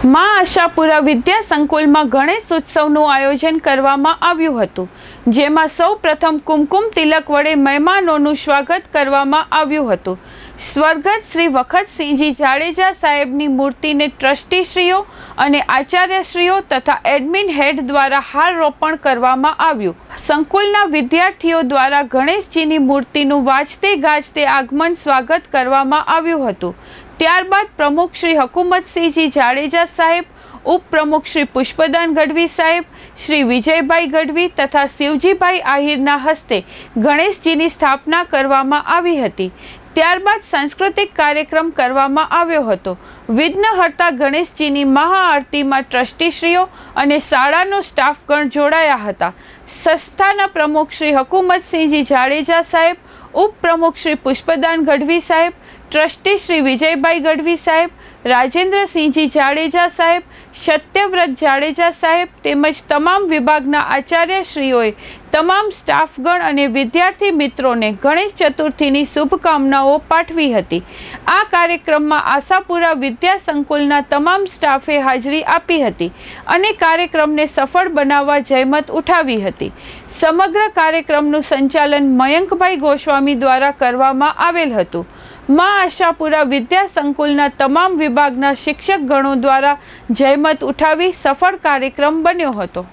માં આશાપુરા વિદ્યા સંકુલમાં ગણેશ ઉત્સવનું આયોજન કરવામાં આવ્યું હતું, જેમાં સૌ પ્રથમ કુમકુમ તિલક વડે મહેમાનોનું સ્વાગત કરવામાં આવ્યું હતું. સ્વર્ગસ્થ શ્રી વખતસિંહજી જાડેજા સાહેબની મૂર્તિને ટ્રસ્ટીશ્રીઓ અને આચાર્યશ્રીઓ તથા એડમિન હેડ દ્વારા હાર રોપણ કરવામાં આવ્યું. સંકુલના વિદ્યાર્થીઓ દ્વારા ગણેશજીની મૂર્તિનું વાજતે ગાજતે આગમન સ્વાગત કરવામાં આવ્યું હતું. ત્યારબાદ પ્રમુખ શ્રી હકુમતસિંહજી જાડેજા સાહેબ, ઉપપ્રમુખ શ્રી પુષ્પદાન ગઢવી સાહેબ, શ્રી વિજયભાઈ ગઢવી તથા શિવજીભાઈ આહિરના હસ્તે ગણેશજીની સ્થાપના કરવામાં આવી હતી. ત્યારબાદ સાંસ્કૃતિક કાર્યક્રમ કરવામાં આવ્યો હતો. વિઘ્નહર્તા ગણેશજીની મહાઆરતીમાં ટ્રસ્ટીશ્રીઓ અને શાળાનો સ્ટાફગણ જોડાયા હતા. સંસ્થાના પ્રમુખ શ્રી હકુમતસિંહજી જાડેજા સાહેબ, ઉપપ્રમુખ શ્રી પુષ્પદાન ગઢવી સાહેબ, ટ્રસ્ટી શ્રી વિજયભાઈ ગઢવી સાહેબ, રાજેન્દ્રસિંહજી જાડેજા સાહેબ, સત્યવ્રત જાડેજા સાહેબ તેમજ તમામ વિભાગના આચાર્યશ્રીઓએ તમામ સ્ટાફગણ અને વિદ્યાર્થી મિત્રોને ગણેશ ચતુર્થીની શુભકામનાઓ પાઠવી હતી. આ કાર્યક્રમમાં આશાપુરા વિદ્યા સંકુલના તમામ સ્ટાફે હાજરી આપી હતી અને કાર્યક્રમને સફળ બનાવવા જહેમત ઉઠાવી હતી. સમગ્ર કાર્યક્રમનું સંચાલન મયંકભાઈ ગોસ્વામી દ્વારા કરવામાં આવેલ હતું. માં આશાપુરા વિદ્યા સંકુલના તમામ વિભાગના શિક્ષકગણો દ્વારા જહેમત ઉઠાવી સફળ કાર્યક્રમ બન્યો હતો.